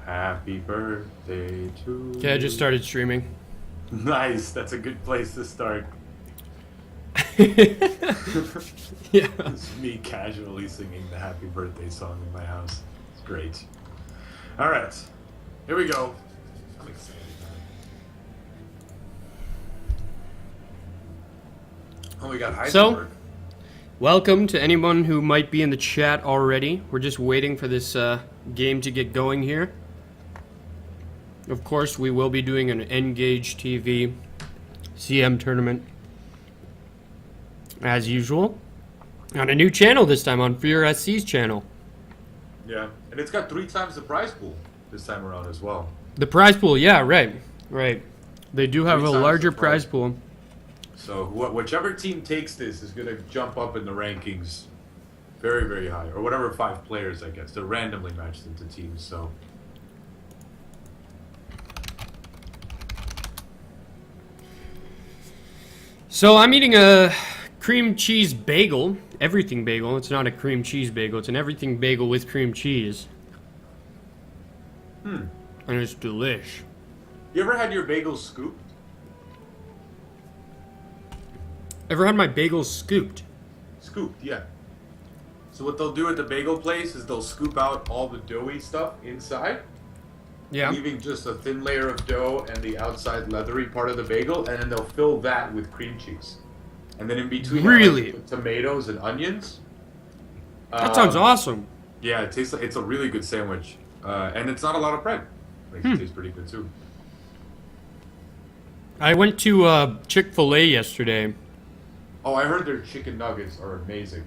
Happy birthday to Okay, I just you. started streaming. Nice. That's a good place to start. Yeah. It's me casually singing the happy birthday song in my house. It's great. All right. Here we go. I'm excited, man. Oh, we got So- Heisenberg. Welcome to anyone who might be in the chat already. We're just waiting for this game to get going here. Of course, we will be doing an Engage TV CM tournament, as usual, on a new channel this time, on Fear SC's channel. Yeah. And it's got 3 times the prize pool this time around as well. The prize pool, yeah, right. They do have 3 a times larger the prize prize pool. So whichever team takes this is going to jump up in the rankings very, very high. Or whatever 5 players, I guess. They're randomly matched into teams, so... So I'm eating a cream cheese bagel, everything bagel. It's not a cream cheese bagel, it's an everything bagel with cream cheese. And it's delish. You ever had your bagels scooped? Ever had my bagels scooped? Scooped, yeah. So what they'll do at the bagel place is they'll scoop out all the doughy stuff inside, Yeah. leaving just a thin layer of dough and the outside leathery part of the bagel, and then they'll fill that with cream cheese. And then in between, Really? put tomatoes and onions. That sounds awesome. Yeah, it tastes like it's a really good sandwich, and it's not a lot of bread. Makes it taste pretty good too. I went to Chick-fil-A yesterday. Oh, I heard their chicken nuggets are amazing.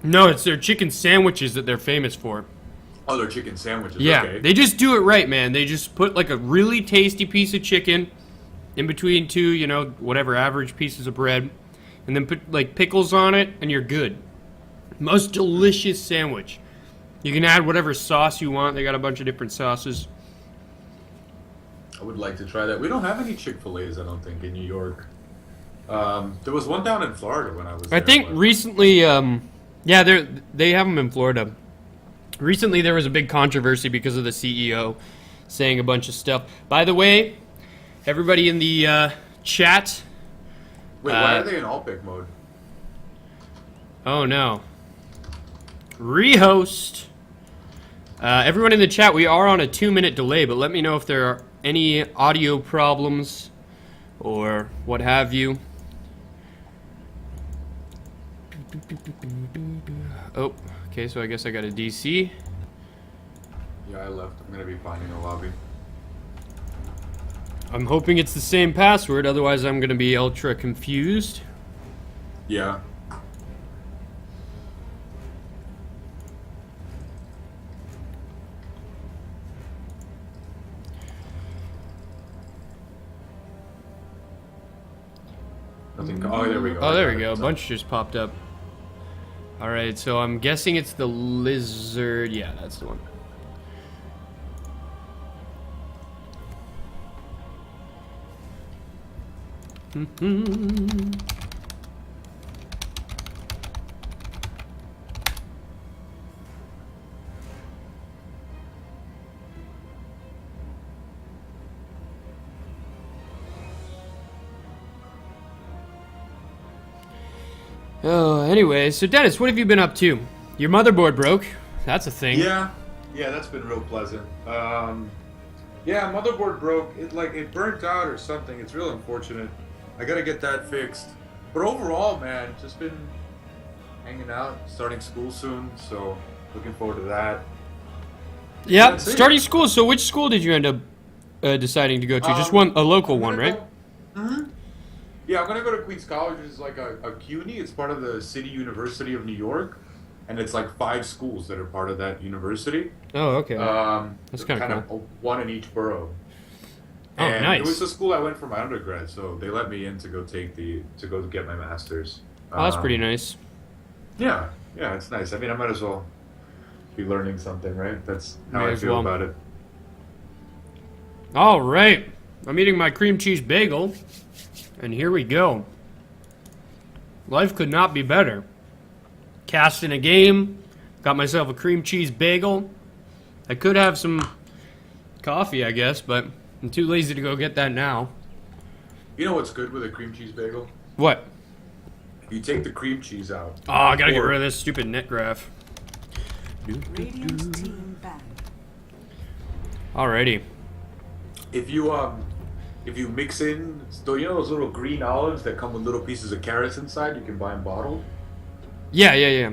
No, it's their chicken sandwiches that they're famous for. Oh, their chicken sandwiches. Yeah, Okay. they just do it right, man. They just put like a really tasty piece of chicken in between 2, whatever average pieces of bread, and then put like pickles on it, and you're good. Most delicious sandwich. You can add whatever sauce you want. They got a bunch of different sauces. I would like to try that. We don't have any Chick-fil-A's, I don't think, in New York. There was one down in Florida when I was there. I think but- recently, yeah, they have them in Florida. Recently, there was a big controversy because of the CEO saying a bunch of stuff. By the way, everybody in the chat. Wait, why are they in all pick mode? Oh no. Rehost. Everyone in the chat, we are on a 2-minute delay, but let me know if there are any audio problems or what have you. Oh, okay, so I guess I got a DC. Yeah, I left. I'm gonna be finding a lobby. I'm hoping it's the same password, otherwise I'm gonna be ultra confused. Yeah. Nothing. Oh, there we go. Oh, I there got we go. A it. bunch just popped up. Alright, so I'm guessing it's the lizard. Yeah, that's the one. Oh, anyway, so Dennis, what have you been up to? Your motherboard broke. That's a thing. Yeah, that's been real pleasant. Yeah, motherboard broke. It burnt out or something. It's real unfortunate. I gotta get that fixed. But overall, man, just been hanging out, starting school soon, so looking forward to that. Yeah, That's it. starting school. So which school did you end up deciding to go to? Just one, a local one, right? Yeah, I'm gonna go to Queens College, which is like a CUNY. It's part of the City University of New York, and it's like 5 schools that are part of that university. Oh, okay. That's kinda kind of one in each borough. Oh, And nice. It was the school I went for my undergrad, so they let me in to go get my master's. Oh, that's pretty nice. Yeah, it's nice. I mean, I might as well be learning something, right? That's how May I as feel well. about it. All right. I'm eating my cream cheese bagel, and here we go. Life could not be better. Cast in a game, got myself a cream cheese bagel. I could have some Coffee, I guess, but I'm too lazy to go get that now. You know what's good with a cream cheese bagel? What? You take the cream cheese out. Oh, I gotta get rid of this stupid net graph. Radiant team banned. Alrighty. If you mix in, so you know those little green olives that come with little pieces of carrots inside, you can buy them bottled, Yeah.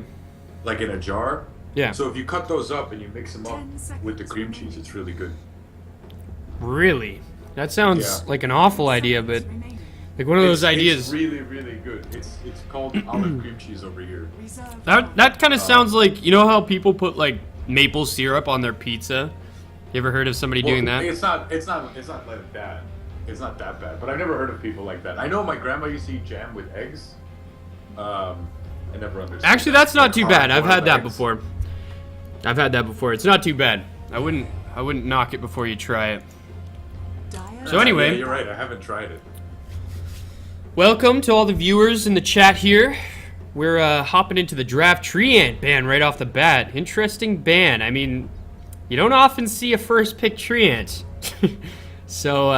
like in a jar. Yeah. So if you cut those up and you mix them up 10 seconds with the cream cheese, it's really good. Really? That sounds Yeah. like an awful idea, but Remaining. like one of those It's ideas. really, really good. It's called olive cream cheese over here. Reserve That kind of sounds like, you know how people put like maple syrup on their pizza? You ever heard of somebody doing that? It's not like that. It's not that bad. But I've never heard of people like that. I know my grandma used to eat jam with eggs. I never understood. Actually, that's not too bad. I've had that eggs. before. It's not too bad. I wouldn't knock it before you try it. dire. So anyway- Yeah, you're right. I haven't tried it. Welcome to all the viewers in the chat here. We're hopping into the draft Treant ban right off the bat. Interesting ban. I mean, you don't often see a first pick Treant. So,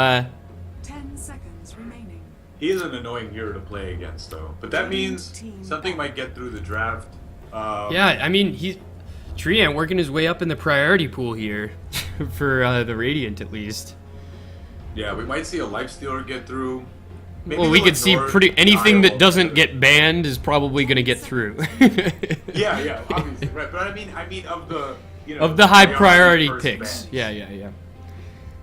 10 seconds remaining. He is an annoying hero to play against, though. But that means something might get through the draft. yeah, I mean, Treant working his way up in the priority pool here for the Radiant at least. Yeah, we might see a Lifestealer get through. Maybe Well, we we'll could see ignore anything that Nile doesn't altogether. get banned is probably going to get through. Yeah, obviously, right. But I mean of the Of the high priority first picks. bans. Yeah.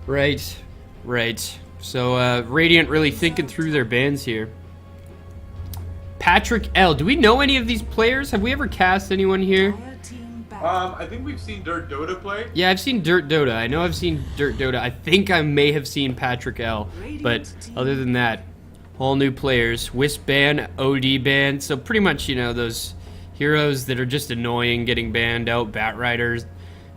Right. So, Radiant really thinking through their bans here. Patrick L. Do we know any of these players? Have we ever cast anyone here? Dire team banned. I think we've seen Dirt Dota play. Yeah, I've seen Dirt Dota. I know I've seen Dirt Dota. I think I may have seen Patrick L. But other than that, all new players. Wisp ban, OD ban. So pretty much, those heroes that are just annoying getting banned out. Batriders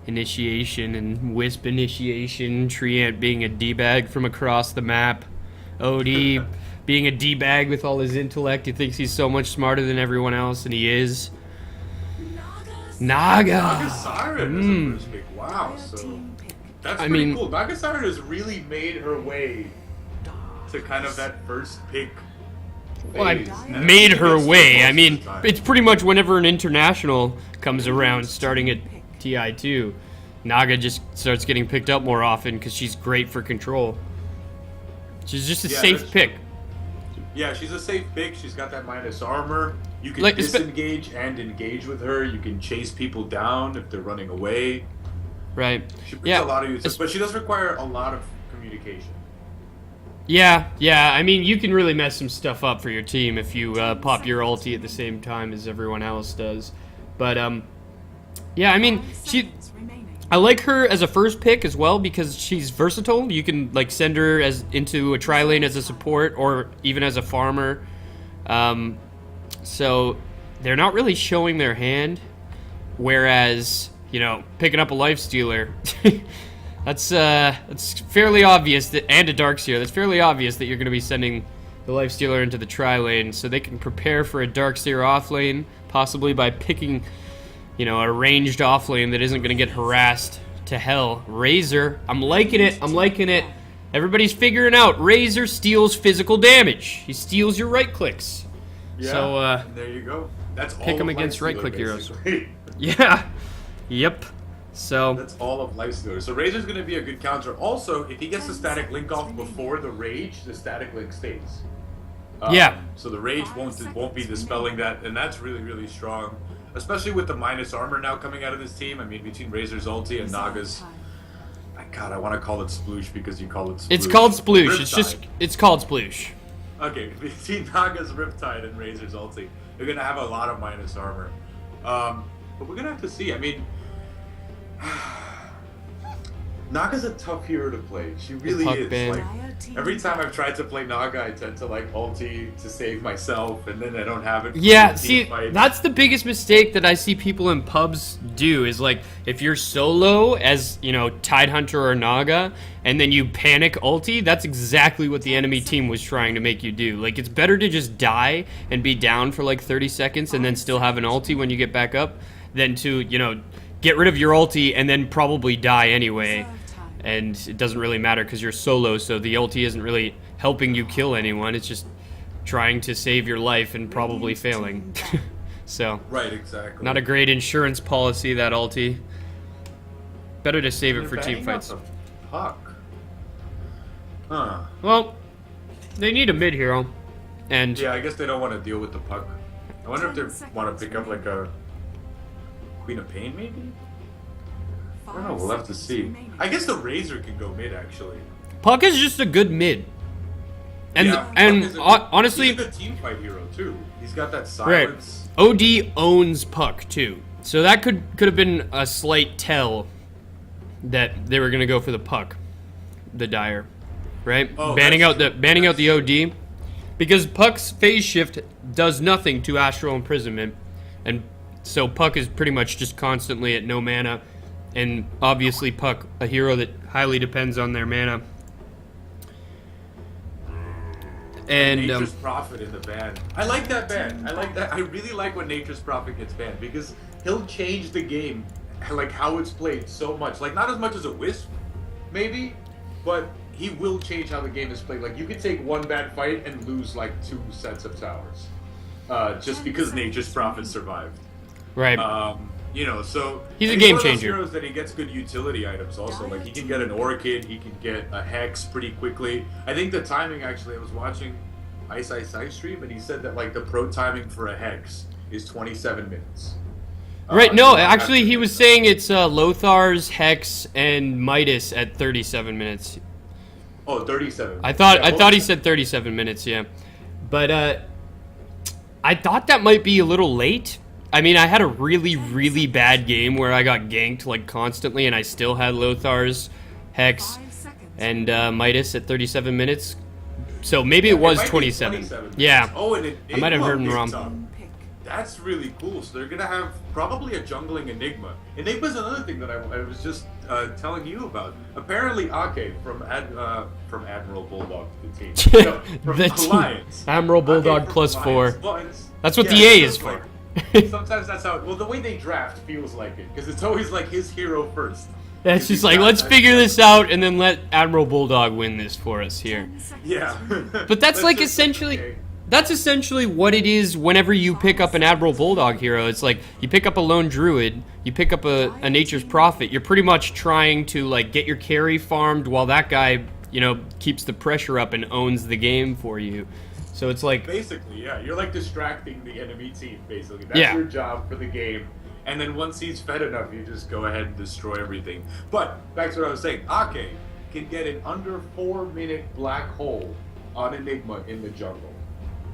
initiation and Wisp initiation. Treant being a D-bag from across the map. OD being a D-bag with all his intellect. He thinks he's so much smarter than everyone else, and he is. Naga! Siren is a first pick. Wow, Dire so team pick. that's I pretty mean- cool. Naga Siren has really made her way to kind of that first pick. Well, I phase. And made she her gets so way. close I mean, this time. it's pretty much whenever an international comes around, starting at TI2, Naga just starts getting picked up more often because she's great for control. She's just a Yeah, safe that's pick. Yeah, she's a safe pick. She's got that minus armor. You can Like, disengage and engage with her. You can chase people down if they're running away. Right. She brings Yeah. a lot of use, it's- but she does require a lot of communication. Yeah. I mean, you can really mess some stuff up for your team if you pop your ulti at the same time as everyone else does. But, yeah, I mean, 5 she... seconds remaining. I like her as a first pick as well because she's versatile. You can like send her as into a tri lane as a support or even as a farmer. So they're not really showing their hand. Whereas picking up a life stealer, that's fairly obvious that, and a Darkseer. That's fairly obvious that you're going to be sending the life stealer into the tri lane, so they can prepare for a Darkseer off lane, possibly by picking a ranged offlane that isn't going to get harassed to hell. Razor, I'm liking it. Everybody's figuring out Razor steals physical damage. He steals your right clicks. Yeah, So, there you go. That's all pick 'em of against Lifestealer, right-click heroes. basically. Yeah. Yep. So, That's all of Lifestealer. So Razor's going to be a good counter. Also, if he gets the static link off before the rage, the static link stays. Yeah. So the rage won't be dispelling that, and that's really, really strong. Especially with the minus armor now coming out of this team. I mean, between Razor's ulti and Naga's... God, I want to call it sploosh because you call it sploosh. it's called Sploosh. Riptide. It's called Sploosh. Okay, between Naga's Riptide and Razor's ulti, you're going to have a lot of minus armor. But we're going to have to see. I mean... Naga's a tough hero to play. She really puck is. ban. Like, every time I've tried to play Naga, I tend to like ulti to save myself, and then I don't have it. for Yeah, the see, team fight. that's the biggest mistake that I see people in pubs do is like, if you're solo as, Tidehunter or Naga, and then you panic ulti, that's exactly what the enemy team was trying to make you do. Like, it's better to just die and be down for like 30 seconds and then still have an ulti when you get back up than to, get rid of your ulti and then probably die anyway. and it doesn't really matter because you're solo, so the ulti isn't really helping you kill anyone. It's just trying to save your life and probably failing. So, Right, exactly. not a great insurance policy, that ulti. Better to save it for team fights. Puck. Huh. Well, they need a mid hero, and Yeah, I guess they don't want to deal with the puck. I wonder if they want to pick up like a Queen of Pain, maybe? I don't know, we'll have to see. I guess the Razor can go mid, actually. Puck is just a good mid. And Yeah, and Puck is honestly, he's a good team fight hero, too. He's got that right. silence. OD owns Puck too, so that could have been a slight tell that they were gonna go for the Puck, the Dire, right? Oh, banning out that's the OD, because Puck's phase shift does nothing to Astral Imprisonment, and so Puck is pretty much just constantly at no mana, and obviously Puck, a hero that highly depends on their mana. And Nature's Prophet in the ban. I like that ban. I like that. I really like when Nature's Prophet gets banned because he'll change the game, like how it's played so much. Like not as much as a Wisp, maybe, but he will change how the game is played. Like you could take one bad fight and lose like 2 sets of towers, just because Nature's Prophet survived. right. You know, so He's a and game one of those changer. heroes that he gets good utility items also. Like he can get an Orchid, he can get a Hex pretty quickly. I think the timing actually, I was watching Ice stream and he said that like the pro timing for a Hex is 27 minutes. Right, no, so actually he that's- was saying it's Lothar's, Hex, and Midas at 37 minutes. Oh, 37. I thought Yeah, he said 37 minutes, yeah. But I thought that might be a little late. I mean, I had a really, really bad game where I got ganked like constantly and I still had Lothar's, Hex, 5 seconds. and Midas at 37 minutes. So maybe it it was might be 27. 27 Yeah. minutes. Oh, and I might have heard him Enigma wrong. picked up. Pick. That's really cool. So they're gonna have probably a jungling Enigma. Enigma's another thing that I was just telling you about. Apparently, Ake from Admiral Bulldog to the team. No, from The team. Alliance. Admiral Bulldog Ake from +4. Alliance. Well, That's what yeah, the A it is feels for. like- sometimes that's how. Well, the way they draft feels like it because it's always like his hero first. It's just like, let's figure this out and then let Admiral Bulldog win this for us here. 10 seconds. Yeah. But that's like just essentially okay. that's essentially what it is whenever you pick up an Admiral Bulldog hero. It's like you pick up a lone druid, you pick up a Nature's Prophet. You're pretty much trying to like get your carry farmed while that guy, you know, keeps the pressure up and owns the game for you. So it's like Basically, yeah. You're like distracting the enemy team, basically. That's Yeah. your job for the game. And then once he's fed enough, you just go ahead and destroy everything. But, back to what I was saying, Ake can get an under 4-minute black hole on Enigma in the jungle.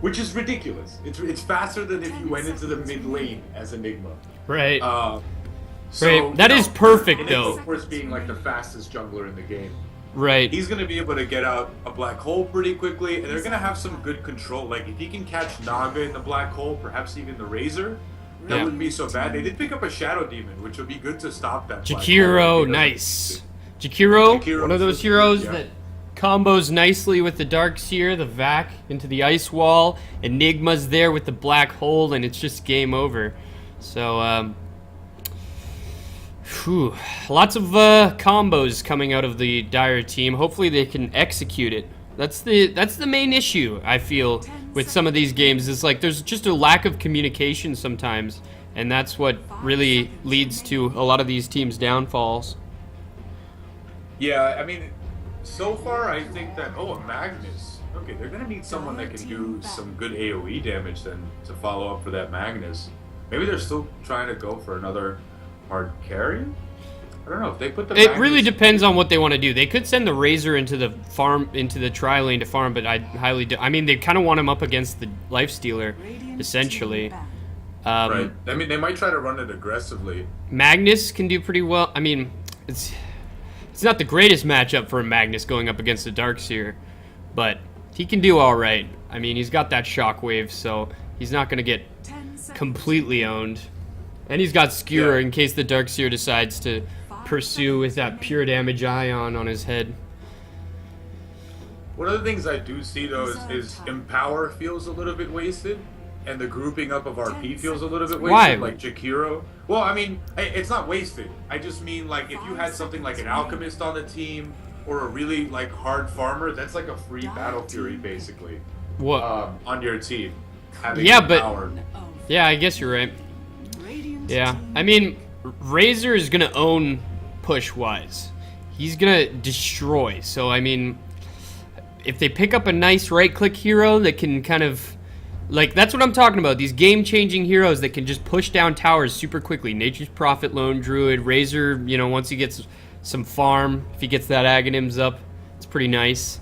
Which is ridiculous. It's faster than if you went into the mid lane as Enigma. right. So, Right, that you is know, perfect, Enigma, though. of course, being like the fastest jungler in the game. Right. He's going to be able to get out a black hole pretty quickly, and they're going to have some good control. Like, if he can catch Naga in the black hole, perhaps even the Razor, that Yeah. wouldn't be so bad. They did pick up a Shadow Demon, which would be good to stop that black hole. Jakiro, nice. Jakiro, Jakiro's one of those really heroes good, yeah. that combos nicely with the Dark Seer, the Vac into the Ice Wall. Enigma's there with the black hole, and it's just game over. So, lots of combos coming out of the Dire team. Hopefully they can execute it. That's the main issue, I feel, with some of these games. Is like there's just a lack of communication sometimes, and that's what really leads to a lot of these teams' downfalls. Yeah, I mean, so far I think that, a Magnus. Okay, they're going to need someone that can do some good AoE damage then to follow up for that Magnus. Maybe they're still trying to go for another hard carry? I don't know if they put the It Magnus- really depends on what they want to do. They could send the Razor into the farm, into the tri lane to farm, but I highly I mean, they kind of want him up against the Lifestealer, Radiant essentially. team back. Right. I mean, they might try to run it aggressively. Magnus can do pretty well. I mean, it's not the greatest matchup for a Magnus going up against a Darkseer, but he can do all right. I mean, he's got that shockwave, so he's not going to get 10 seconds. completely owned. And he's got Skewer Yeah. in case the Darkseer decides to pursue with that pure damage ion on his head. One of the things I do see though is Empower feels a little bit wasted. and the grouping up of RP feels a little bit wasted. Why? Like Jakiro. Well, I mean, it's not wasted. I just mean like if you had something like an alchemist on the team or a really like hard farmer, that's like a free battle fury basically. What? On your team. Having Yeah, the but power. yeah, I guess you're right. Radiant Yeah, team I mean, Razor is gonna own push-wise. He's gonna destroy. So I mean, if they pick up a nice right-click hero that can kind of, like, that's what I'm talking about. These game-changing heroes that can just push down towers super quickly. Nature's Prophet, Lone Druid, Razor. You know, once he gets some farm, if he gets that Aghanims up, it's pretty nice.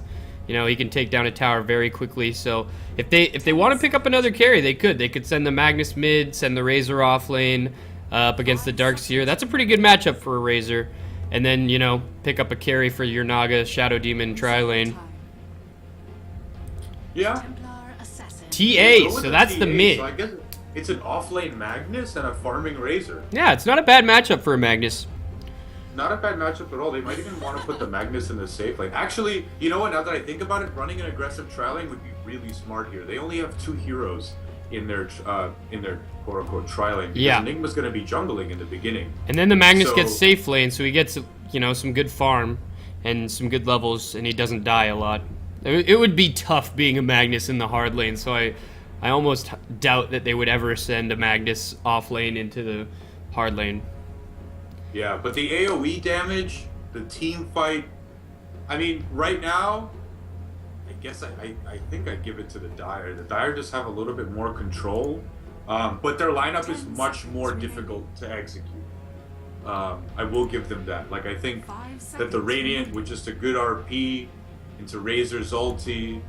You know, he can take down a tower very quickly. So if they want to pick up another carry, they could. They could send the Magnus mid, send the Razor off lane up against the Darkseer. That's a pretty good matchup for a Razor. And then, you know, pick up a carry for your Naga, Shadow Demon, tri lane. Yeah. Templar assassin. TA, Go with so that's the TA, mid. So I guess it's an off-lane Magnus and a farming Razor. Yeah, it's not a bad matchup for a Magnus. Not a bad matchup at all. They might even want to put the Magnus in the safe lane. Actually, you know what? Now that I think about it, running an aggressive tri-lane would be really smart here. They only have 2 heroes in their quote-unquote tri-lane. Because Yeah. Enigma's going to be jungling in the beginning. And then the Magnus So- gets safe lane, so he gets, you know, some good farm and some good levels, and he doesn't die a lot. It would be tough being a Magnus in the hard lane, so I almost doubt that they would ever send a Magnus off lane into the hard lane. Yeah, but the AoE damage, the team fight, I mean, right now, I guess I think I'd give it to the Dire. The Dire just have a little bit more control, but their lineup is much more difficult to execute. I will give them that. Like, I think that the Radiant, with just a good RP into Razor's ulti,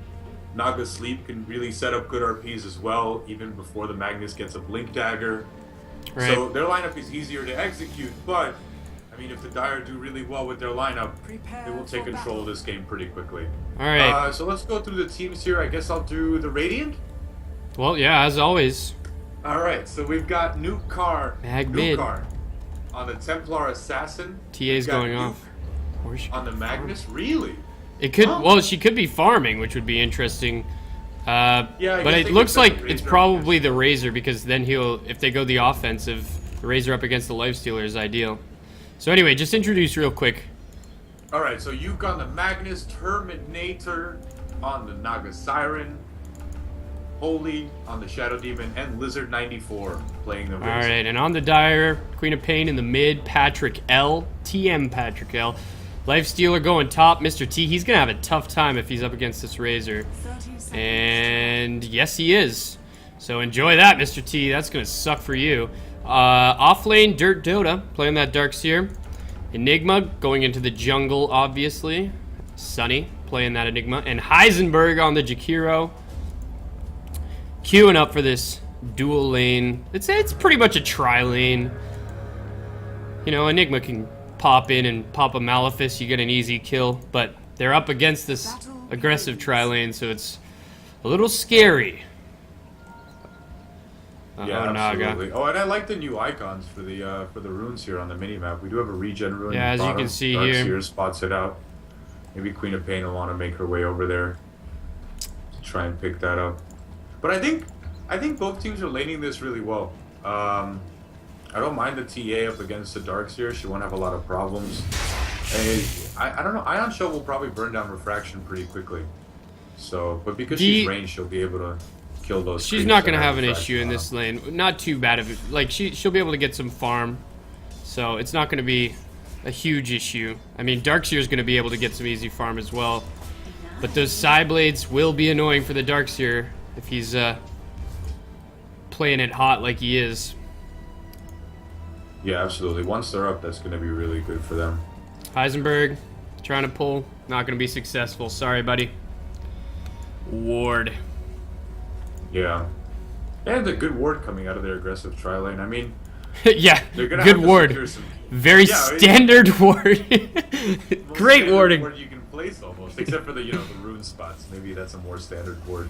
Naga Sleep can really set up good RPs as well, even before the Magnus gets a Blink Dagger. Right. So their lineup is easier to execute, but I mean, if the Dire do really well with their lineup, they will take control of this game pretty quickly. All right. So let's go through the teams here. I guess I'll do the Radiant. Well, yeah, as always. All right, so we've got Mag mid. Nukar on the Templar Assassin. TA's We've got going Nuke off. Where's she? on the Magnus. Really? It could. Oh. Well, she could be farming, which would be interesting. I But guess it they looks could like send the it's Razor probably up the Razor, because then if they go the offensive, the Razor up against the Lifestealer is ideal. So anyway, just introduce real quick. All right, so you've got the Magnus, Terminator on the Naga Siren, Holy on the Shadow Demon, and Lizard 94 playing the Razor. All right, and on the Dire, Queen of Pain in the mid, Patrick L, TM Patrick L. Lifestealer going top, Mr. T. He's gonna have a tough time if he's up against this Razor. 30 seconds. And yes, he is. So enjoy that, Mr. T. That's gonna suck for you. Off lane, Dirt Dota playing that Darkseer. Enigma going into the jungle, obviously. Sunny playing that Enigma, and Heisenberg on the Jakiro. Queuing up for this dual lane. It's pretty much a tri lane. You know, Enigma can pop in and pop a Malefice, you get an easy kill, but they're up against this aggressive tri lane, so it's a little scary. Yeah, Naga. absolutely. Oh, and I like the new icons for the runes here on the minimap. We do have a regen rune. Yeah, in the as you bottom. can see Darkseer here. spots it out. Maybe Queen of Pain will want to make her way over there to try and pick that up. But I think both teams are laning this really well. I don't mind the TA up against the Darkseer. She won't have a lot of problems. And I don't know. Ion Shell will probably burn down Refraction pretty quickly. So, but because she's ranged, she'll be able to kill those. She's creeps not that gonna have an Refraction issue in on this them. lane. Not too bad of it. Like she'll be able to get some farm, so it's not gonna be a huge issue. I mean, Darkseer's gonna be able to get some easy farm as well, but those side blades will be annoying for the Darkseer if he's playing it hot like he is. Yeah, absolutely. Once they're up, that's going to be really good for them. Heisenberg trying to pull, not gonna be successful. Sorry, buddy. Ward. Yeah. And a good ward coming out of their aggressive tri lane. I mean, Yeah, they're going to good have to ward. secure some... Very Yeah, I mean- standard ward. most Great standard warding. ward you can place almost, except for the the rune spots. Maybe that's a more standard ward.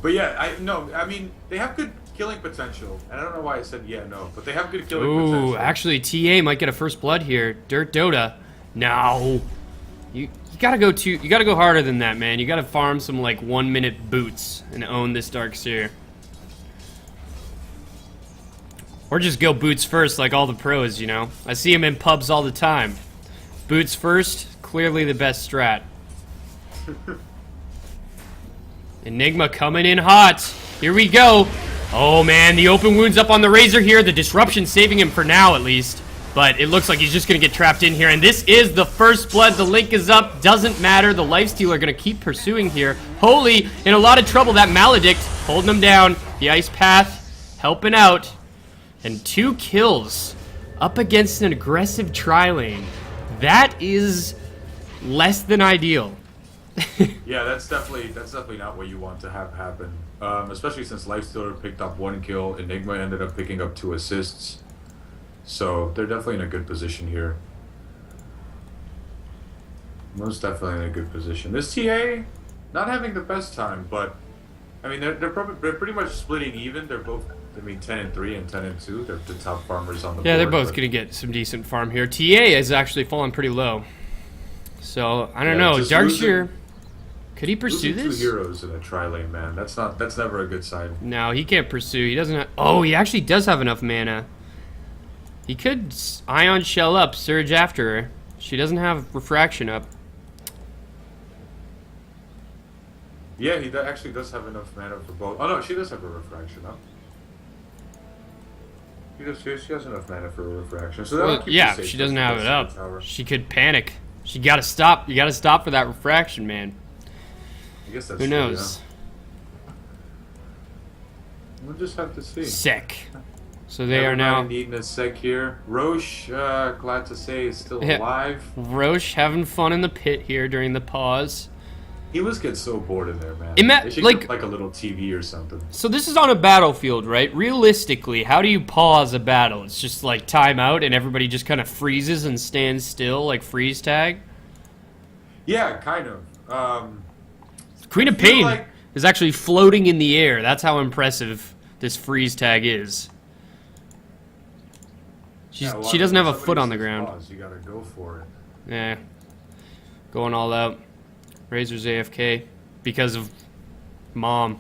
But yeah, I mean they have good killing potential, and I don't know why I said no, but they have good killing potential. Ooh, actually, TA might get a first blood here. Dirt Dota. No, you gotta go harder than that, man. You gotta farm some like 1 minute boots and own this Darkseer. Or just go boots first like all the pros, you know? I see him in pubs all the time. Boots first, clearly the best strat. Enigma coming in hot. Here we go. Oh man, the open wound's up on the Razor here. The disruption saving him for now, at least. But it looks like he's just gonna get trapped in here. And this is the first blood. The link is up. Doesn't matter. The lifesteal are gonna keep pursuing here. Holy, in a lot of trouble. That Maledict holding him down. The Ice Path helping out. And 2 kills up against an aggressive tri-lane. That is less than ideal. Yeah, that's definitely not what you want to have happen. Especially since Lifestealer picked up 1 kill, Enigma ended up picking up 2 assists. So they're definitely in a good position here. Most definitely in a good position. This TA, not having the best time, but I mean they're pretty much splitting even. They're both, I mean, 10-3 and 10-2. They're the top farmers on the board. Yeah, they're both gonna get some decent farm here. TA is actually falling pretty low. So I don't know. Darkseer, could he pursue this? 2 heroes in a tri-lane, man. That's never a good sign. No, he can't pursue. He doesn't have, oh, he actually does have enough mana. He could Ion Shell up, Surge after her. She doesn't have Refraction up. Yeah, he actually does have enough mana for both. Oh no, she does have a Refraction up. She has enough mana for a Refraction. So Well, yeah, if she doesn't have it up, she could panic. She gotta stop. You gotta stop for that Refraction, man. I guess that's Who knows? True, yeah. We'll just have to see. Sec. So they are now needing a sec here. Roche, glad to say, is still alive. Roche having fun in the pit here during the pause. He must get so bored in there, man. They should like get, like a little TV or something. So this is on a battlefield, right? Realistically, how do you pause a battle? It's just like timeout and everybody just kind of freezes and stands still, like freeze tag? Yeah, kind of. Queen of Pain is actually floating in the air. That's how impressive this freeze tag is. She doesn't have a foot on the ground. Pause, you gotta go for it. Yeah. Going all out. Razor's AFK because of mom.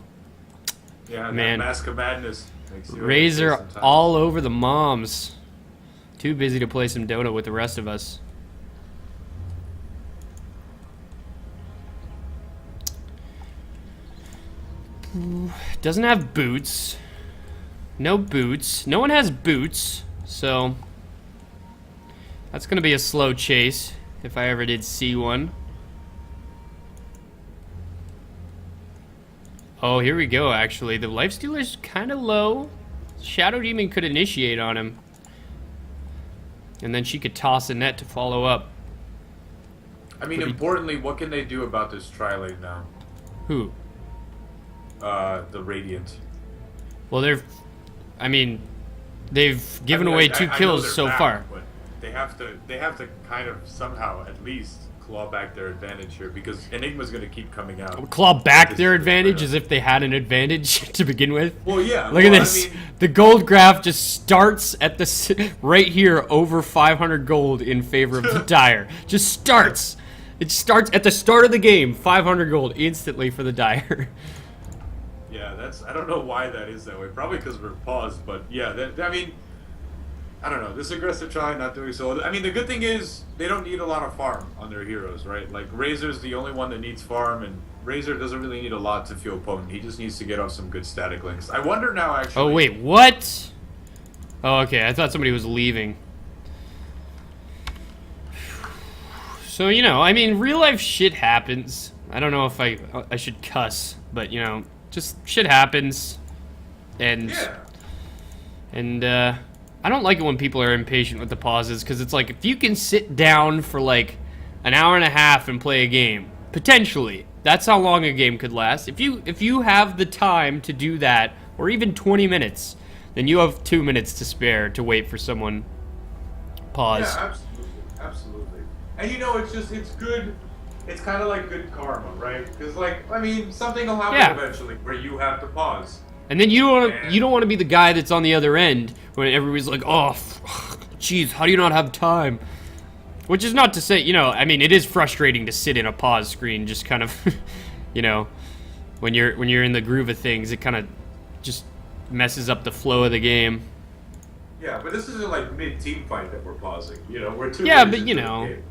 Yeah, man. Mask of Madness. Razor all over the moms. Too busy to play some Dota with the rest of us. Doesn't have boots. No boots. No one has boots, so that's gonna be a slow chase if I ever did see one. Oh, here we go, actually. The Lifestealer's kind of low. Shadow Demon could initiate on him. And then she could toss a net to follow up. I mean, importantly, what can they do about this tri-lane now? Who? The Radiant. Well, they've given away 2 kills so far. But they have to kind of somehow at least claw back their advantage here, because Enigma's going to keep coming out. Claw back their advantage as if they had an advantage to begin with. Well, yeah. Look at this. I mean, the gold graph just starts at the right here, over 500 gold in favor of the Dire. Just starts. It starts at the start of the game, 500 gold instantly for the Dire. Yeah, I don't know why that is that way. Probably because we're paused, but yeah, I mean, I don't know. This aggressive try not doing so. I mean, the good thing is they don't need a lot of farm on their heroes, right? Like, Razor's the only one that needs farm, and Razor doesn't really need a lot to feel potent. He just needs to get off some good static links. I wonder now, actually. Oh, wait, what? Oh, okay, I thought somebody was leaving. So, you know, I mean, real life shit happens. I don't know if I should cuss, but, you know, just shit happens. And... Yeah. And, I don't like it when people are impatient with the pauses, because it's like, if you can sit down for like an hour and a half and play a game, potentially, that's how long a game could last. If you have the time to do that, or even 20 minutes, then you have 2 minutes to spare to wait for someone. Pause. Yeah, absolutely. And you know, it's good. It's kind of like good karma, right? Because, like, I mean, something will happen eventually where you have to pause. And then you don't want to be the guy that's on the other end when everybody's like, oh, jeez, how do you not have time? Which is not to say, you know, I mean, it is frustrating to sit in a pause screen, just kind of, you know, when you're in the groove of things, it kind of just messes up the flow of the game. Yeah, but this isn't like mid-team fight that we're pausing. You know, we're 2 Yeah, minutes but you into the know, game.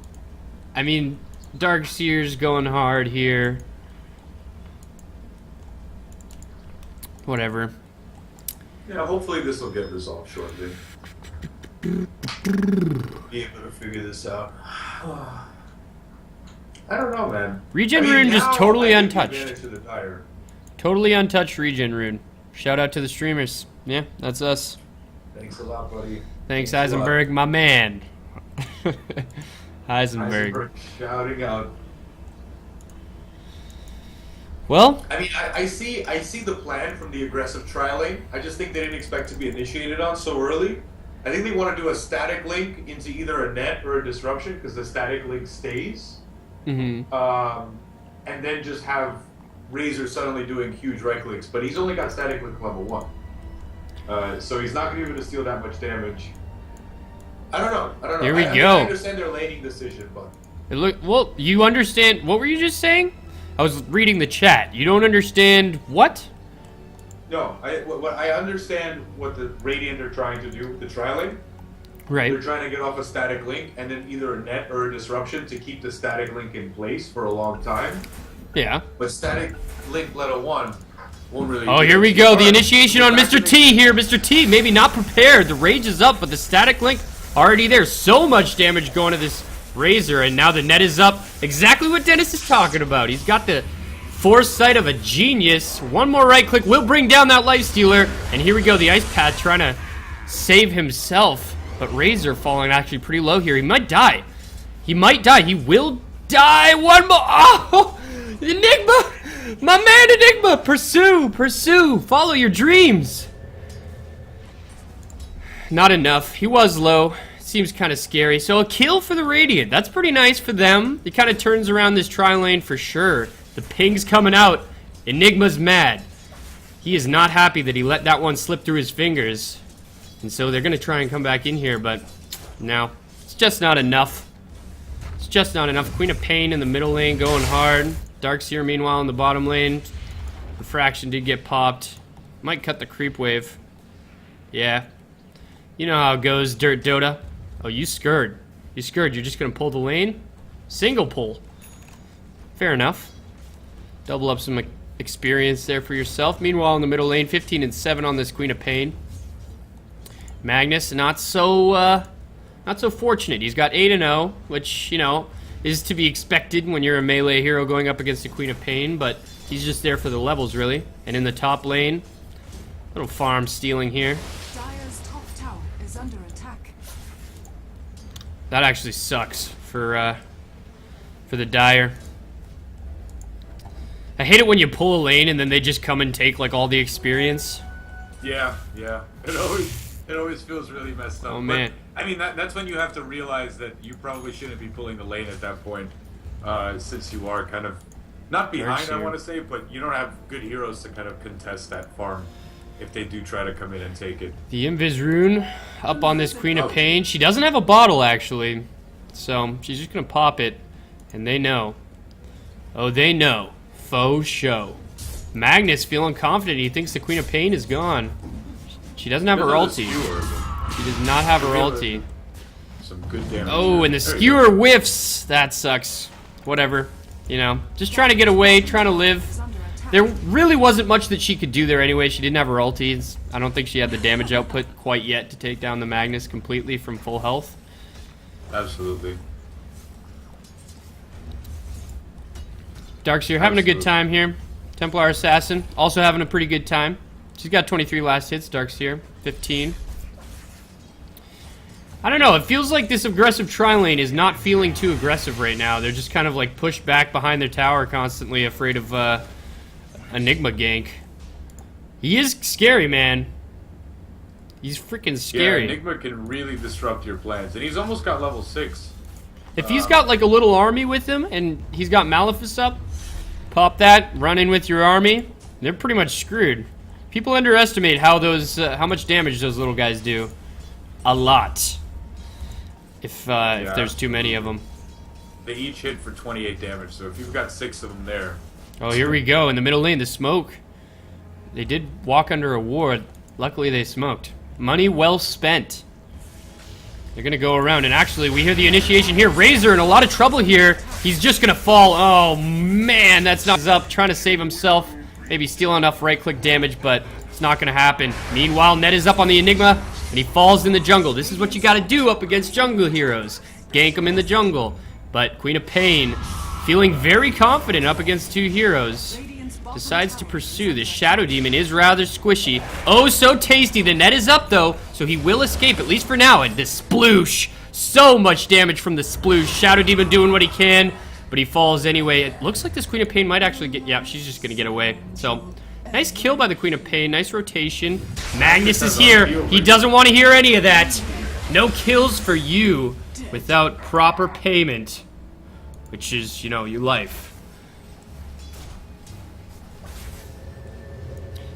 I mean, Darkseer's going hard here. Whatever. Yeah, hopefully this will get resolved shortly. Be able to figure this out. I don't know, man. Regen rune just totally I think the untouched. advantage of the Dire. Totally untouched regen rune. Shout out to the streamers. Yeah, that's us. Thanks a lot, buddy. Thanks, a lot. Eisenberg, my man. Heisenberg. Shouting out. Well, I mean, I see the plan from the aggressive trialing. I just think they didn't expect to be initiated on so early. I think they want to do a static link into either a net or a disruption because the static link stays. And then just have Razor suddenly doing huge right clicks. But he's only got static link level 1. So he's not going to be able to steal that much damage. I don't know. Here we I go. I understand their laning decision, but... well, you understand. What were you just saying? I was reading the chat. You don't understand what? No, I understand what the Radiant are trying to do with the trialing. Right. They're trying to get off a static link and then either a net or a disruption to keep the static link in place for a long time. Yeah. But static link level 1 won't really... Oh, here we go. The initiation on Mr. T here. Mr. T, maybe not prepared. The rage is up, but the static link already there. So much damage going to this Razor, and now the net is up. Exactly what Dennis is talking about. He's got the foresight of a genius. One more right click will bring down that lifestealer. And here we go. The Ice Path trying to save himself. But Razor falling actually pretty low here. He might die. He might die. He will die. One more. Oh! Enigma! My man Enigma! Pursue! Pursue! Follow your dreams! Not enough. He was low. Seems kind of scary. So a kill for the Radiant. That's pretty nice for them. It kind of turns around this tri-lane for sure. The ping's coming out. Enigma's mad. He is not happy that he let that one slip through his fingers. And so they're going to try and come back in here, but no. It's just not enough. It's just not enough. Queen of Pain in the middle lane going hard. Darkseer, meanwhile, in the bottom lane. The fraction did get popped. Might cut the creep wave. Yeah. You know how it goes, Dirt Dota. Oh, you scared. You scared. You're just going to pull the lane? Single pull. Fair enough. Double up some experience there for yourself. Meanwhile, in the middle lane, 15 and 7 on this Queen of Pain. Magnus, not so fortunate. He's got 8 and 0, which, you know, is to be expected when you're a melee hero going up against the Queen of Pain, but he's just there for the levels, really. And in the top lane, little farm stealing here. Dire's top tower is under attack. That actually sucks for the Dire. I hate it when you pull a lane and then they just come and take like all the experience. Yeah. It always feels really messed up. Oh, man. But, I mean, that's when you have to realize that you probably shouldn't be pulling the lane at that point, since you are kind of not behind, I want to say, but you don't have good heroes to kind of contest that farm if they do try to come in and take it. The Invis rune up on this Queen of Pain. She doesn't have a bottle, actually, so she's just going to pop it, and they know. Oh, they know. Faux show. Magnus feeling confident. He thinks the Queen of Pain is gone. She doesn't have her ulti. She does not have her ulti. Some good damage. Oh, and the skewer whiffs. That sucks. Whatever. You know, just trying to get away, trying to live. There really wasn't much that she could do there anyway. She didn't have her ulti. I don't think she had the damage output quite yet to take down the Magnus completely from full health. Absolutely. Darkseer having a good time here. Templar Assassin also having a pretty good time. She's got 23 last hits. Darkseer 15. I don't know. It feels like this aggressive tri-lane is not feeling too aggressive right now. They're just kind of like pushed back behind their tower constantly, afraid of Enigma gank. He is scary, man. He's freaking scary. Yeah, Enigma can really disrupt your plans. And he's almost got level 6. If he's got like a little army with him and he's got Maleficus up, pop that, run in with your army, they're pretty much screwed. People underestimate how much damage those little guys do. A lot. If there's too many of them. They each hit for 28 damage, so if you've got 6 of them there... Oh, here we go. In the middle lane, the smoke. They did walk under a ward. Luckily, they smoked. Money well spent. They're gonna go around, and actually, we hear the initiation here. Razor in a lot of trouble here. He's just gonna fall. Oh man, that's not up. Trying to save himself. Maybe steal enough right-click damage, but it's not gonna happen. Meanwhile, Ned is up on the Enigma, and he falls in the jungle. This is what you gotta do up against jungle heroes. Gank them in the jungle. But Queen of Pain, feeling very confident up against two heroes, decides to pursue. The Shadow Demon is rather squishy. Oh, so tasty. The net is up, though, so he will escape, at least for now. And the sploosh. So much damage from the sploosh. Shadow Demon doing what he can, but he falls anyway. It looks like this Queen of Pain might actually get... Yeah, she's just going to get away. So, nice kill by the Queen of Pain. Nice rotation. Magnus is here. He doesn't want to hear any of that. No kills for you without proper payment, which is, you know, your life.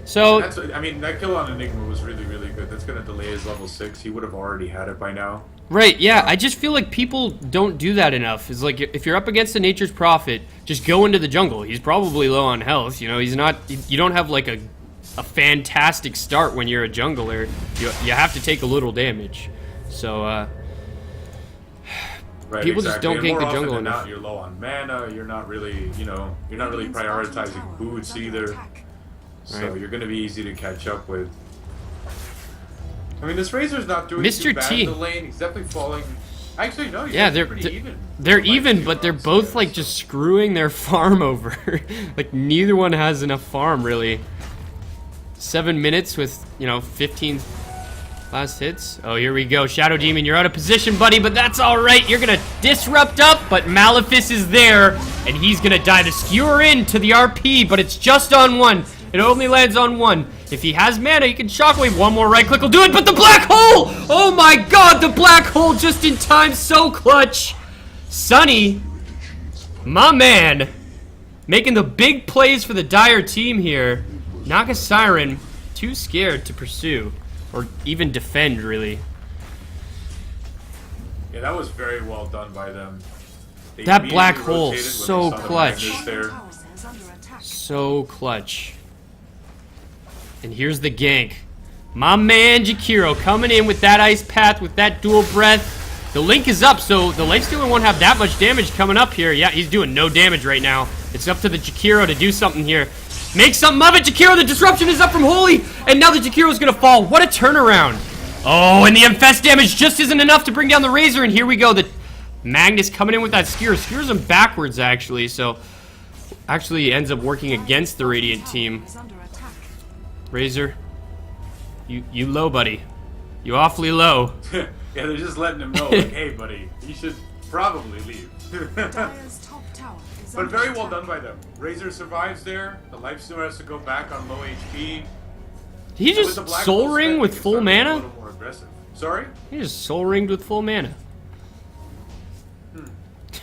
So, I mean, that kill on Enigma was really, really good. That's going to delay his level 6. He would have already had it by now. Right, yeah. I just feel like people don't do that enough. It's like, if you're up against a Nature's Prophet, just go into the jungle. He's probably low on health. You know, he's not... You don't have, like, a fantastic start when you're a jungler. You have to take a little damage. So, right, people exactly. just don't gank the jungle enough. Not, you're low on mana. You're not really, you know, you're not really prioritizing boots either. So Right. you're going to be easy to catch up with. I mean, this Razor's not doing Mr. too bad T. in the lane. He's definitely falling. Actually, no, he's Yeah, pretty even. They're even, but they're both like just screwing their farm over. Like neither one has enough farm really. 7 minutes with, you know, 15 last hits. Oh, here we go. Shadow Demon, you're out of position, buddy, but that's all right. You're gonna disrupt up, but Malefice is there, and he's gonna die. The skewer into the RP, but it's just on one. It only lands on one. If he has mana, he can shockwave. One more right click will do it, but the black hole! Oh my god, the black hole just in time, so clutch. Sunny, my man, making the big plays for the Dire team here. Naga Siren, too scared to pursue, or even defend, really. Yeah, that was very well done by them. They That black immediately hole, rotated when so they saw the clutch. Magnus there. So clutch. And here's the gank. My man Jakiro coming in with that ice path, with that dual breath. The link is up, so the Lifestealer won't have that much damage coming up here. Yeah, he's doing no damage right now. It's up to the Jakiro to do something here. Make something of it, Jakiro. The disruption is up from Holy, and now the Jakiro's gonna fall. What a turnaround. Oh, and the Infest damage just isn't enough to bring down the Razor, and here we go. The Magnus coming in with that Skewer. Skewers him backwards, actually, so actually ends up working against the Radiant team. Razor, you low, buddy. You awfully low. Yeah, they're just letting him know, like, hey, buddy, you should probably leave. But very well done by them. Razor survives there. The Lifestealer has to go back on low HP. He just soul ring with full mana? A little more aggressive. Sorry? He just soul ringed with full mana.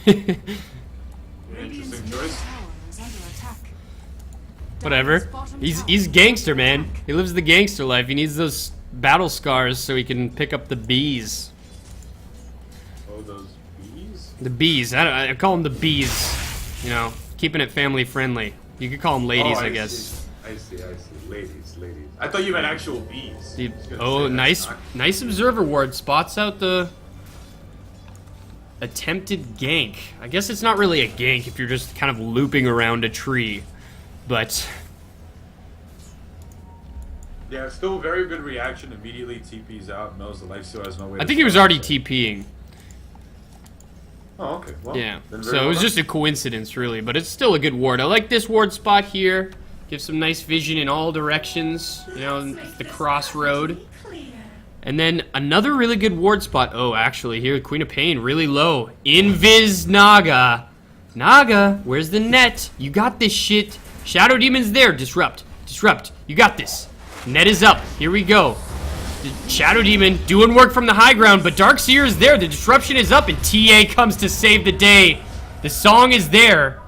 Interesting choice. Whatever. He's gangster, man. He lives the gangster life. He needs those battle scars so he can pick up the bees. Oh, those bees? The bees. I call them the bees. You know, keeping it family friendly. You could call them ladies, I guess. I see. Ladies. I thought you meant actual bees. Oh, nice observer ward. Spots out the attempted gank. I guess it's not really a gank if you're just kind of looping around a tree. But yeah, still very good reaction. Immediately TP's out. Knows the Lifestealer has no way. I think he was already TPing. Oh, okay. Well, yeah. So it was just a coincidence, really. But it's still a good ward. I like this ward spot here. Gives some nice vision in all directions. You know, the crossroad. And then another really good ward spot. Oh, actually, here, Queen of Pain, really low. Invis Naga. Naga, where's the net? You got this shit. Shadow Demon's there. Disrupt. You got this. Net is up. Here we go. The Shadow Demon doing work from the high ground, but Darkseer is there. The disruption is up, and TA comes to save the day. The song is there.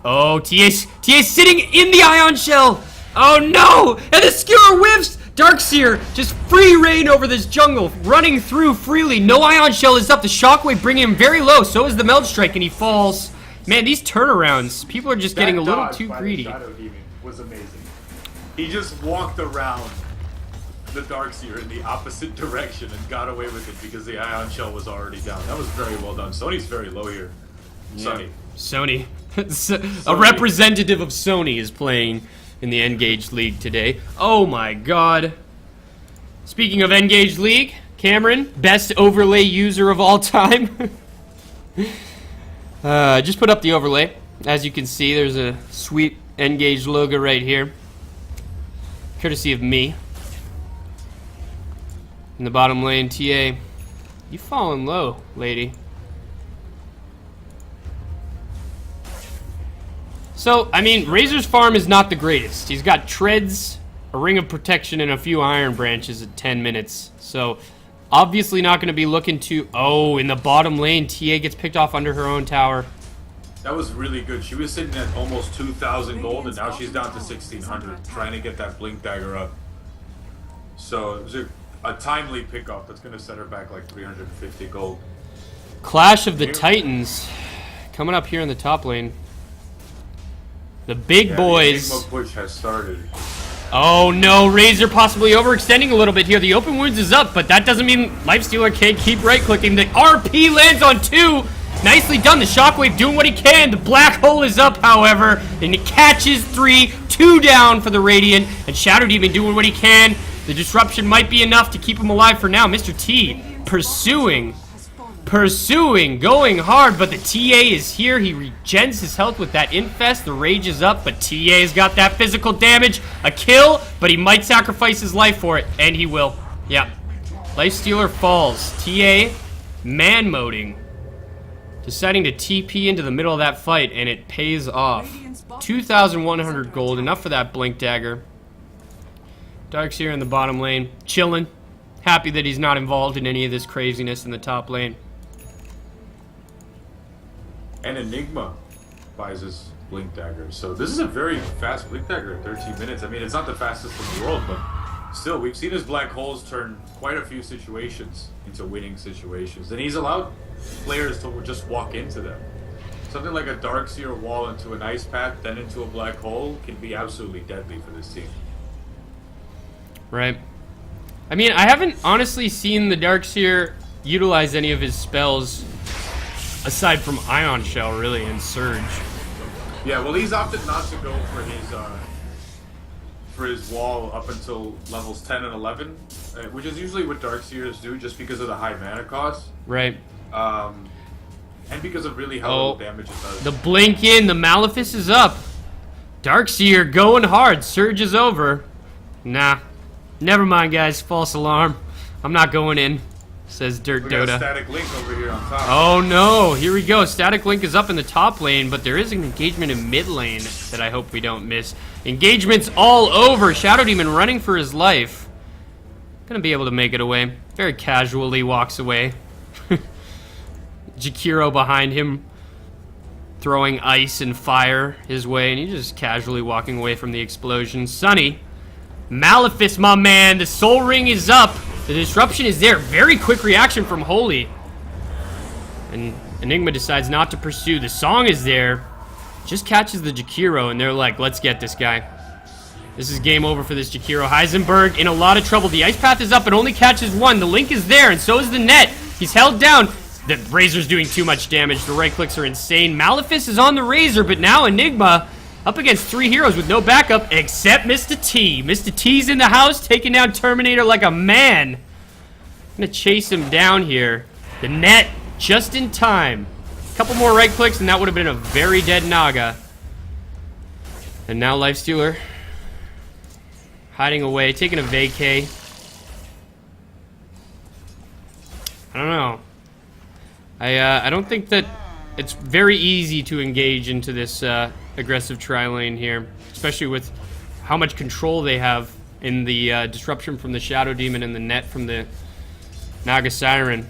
Oh, TA's sitting in the Ion Shell. Oh no! And the Skewer whiffs. Darkseer just free reign over this jungle, running through freely. No Ion Shell is up. The Shockwave bringing him very low. So is the Meld Strike, and he falls. Man, these turnarounds, people are just getting a little too greedy. Shadow Demon was amazing. He just walked around the Darkseer in the opposite direction and got away with it because the Ion Shell was already down. That was very well done. Sony's very low here. Yeah. Sony. A representative of Sony is playing in the Engage League today. Oh my god. Speaking of Engage League, Cameron, best overlay user of all time. Just put up the overlay. As you can see, there's a sweet Engage logo right here. Courtesy of me. In the bottom lane, TA. You falling low, lady. So, I mean, Razor's farm is not the greatest. He's got treads, a ring of protection, and a few iron branches at 10 minutes. So, obviously not going to be looking to... Oh, in the bottom lane, TA gets picked off under her own tower. That was really good. She was sitting at almost 2,000 gold, and now she's down to 1,600, trying to get that Blink Dagger up. So, it was a timely pickup that's going to set her back like 350 gold. Clash of the Titans coming up here in the top lane. The big boys. The Enigma push has started. Oh no, Razor possibly overextending a little bit here. The open wounds is up, but that doesn't mean Lifestealer can't keep right-clicking. The RP lands on 2. Nicely done. The Shockwave doing what he can. The black hole is up, however, and it catches 3. 2 down for the Radiant, and Shadow Demon doing what he can. The disruption might be enough to keep him alive for now. Mr. T pursuing, going hard, but the TA is here. He regens his health with that Infest. The Rage is up, but TA's got that physical damage. A kill, but he might sacrifice his life for it, and he will. Yeah. Lifestealer falls. TA man-moding. Deciding to TP into the middle of that fight, and it pays off. 2,100 gold, enough for that Blink Dagger. Darkseer in the bottom lane, chilling. Happy that he's not involved in any of this craziness in the top lane. And Enigma buys his Blink Dagger. So this is a very fast Blink Dagger at 13 minutes. I mean, it's not the fastest in the world, but still, we've seen his black holes turn quite a few situations into winning situations. And he's allowed players to just walk into them. Something like a Darkseer wall into an ice path, then into a black hole, can be absolutely deadly for this team. Right. I mean, I haven't honestly seen the Darkseer utilize any of his spells aside from Ion Shell, really, and Surge. Yeah, well, he's opted not to go for his wall up until levels 10 and 11, which is usually what Darkseers do, just because of the high mana cost. Right. And because of really how little damage it does. The blink in, the Malefice is up. Darkseer going hard. Surge is over. Nah. Never mind, guys. False alarm. I'm not going in, says Dirt We got Dota. a Static Link over here on top. Oh no, here we go. Static Link is up in the top lane, but there is an engagement in mid lane that I hope we don't miss. Engagement's all over. Shadow Demon running for his life. Gonna be able to make it away. Very casually walks away. Jakiro behind him, throwing ice and fire his way, and he's just casually walking away from the explosion. Sunny. Malefice, my man. The Soul Ring is up. The disruption is there. Very quick reaction from Holy. And Enigma decides not to pursue. The song is there. Just catches the Jakiro, and they're like, let's get this guy. This is game over for this Jakiro. Heisenberg in a lot of trouble. The ice path is up. It only catches 1. The Link is there, and so is the net. He's held down. The Razor's doing too much damage. The right clicks are insane. Malefice is on the Razor, but now Enigma up against 3 heroes with no backup except Mr. T. Mr. T's in the house, taking down Terminator like a man. I'm gonna chase him down here. The net just in time. A couple more right clicks and that would have been a very dead Naga. And now Lifestealer hiding away, taking a vacay. I don't know. I don't think that it's very easy to engage into this aggressive tri-lane here, especially with how much control they have in the disruption from the Shadow Demon and the net from the Naga Siren.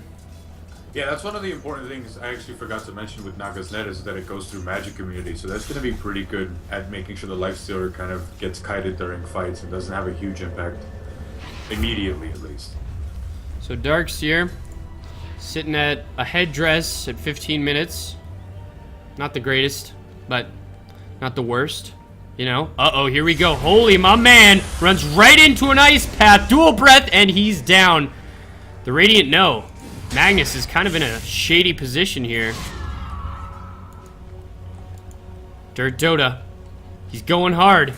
Yeah, that's one of the important things I actually forgot to mention with Naga's net is that it goes through Magic Community, so that's going to be pretty good at making sure the Lifestealer kind of gets kited during fights and doesn't have a huge impact immediately, at least. So Darkseer sitting at a headdress at 15 minutes. Not the greatest, but not the worst. You know, uh-oh, here we go. Holy, my man runs right into an ice path, dual breath, and he's down. The Radiant, no. Magnus is kind of in a shady position here. Dirt Dota. He's going hard.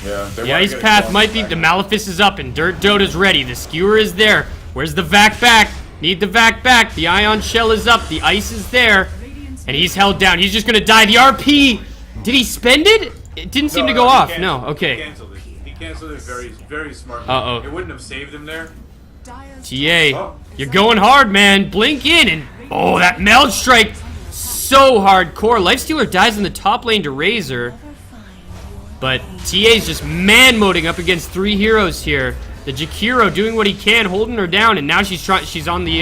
Yeah, The ice path might be... The Malefice is up and Dirt Dota's ready. The skewer is there. Where's the vac back? Need the vac back. The ion shell is up. The ice is there. And he's held down. He's just gonna die. The RP... Did he spend it? It didn't seem to go off. No, okay. He canceled it very, very smartly. Uh-oh. It wouldn't have saved him there. TA, you're going hard, man. Blink in and... Oh, that meld strike. So hardcore. Lifestealer dies in the top lane to Razor. But TA's just man-moding up against 3 heroes here. The Jakiro doing what he can, holding her down, and now she's on the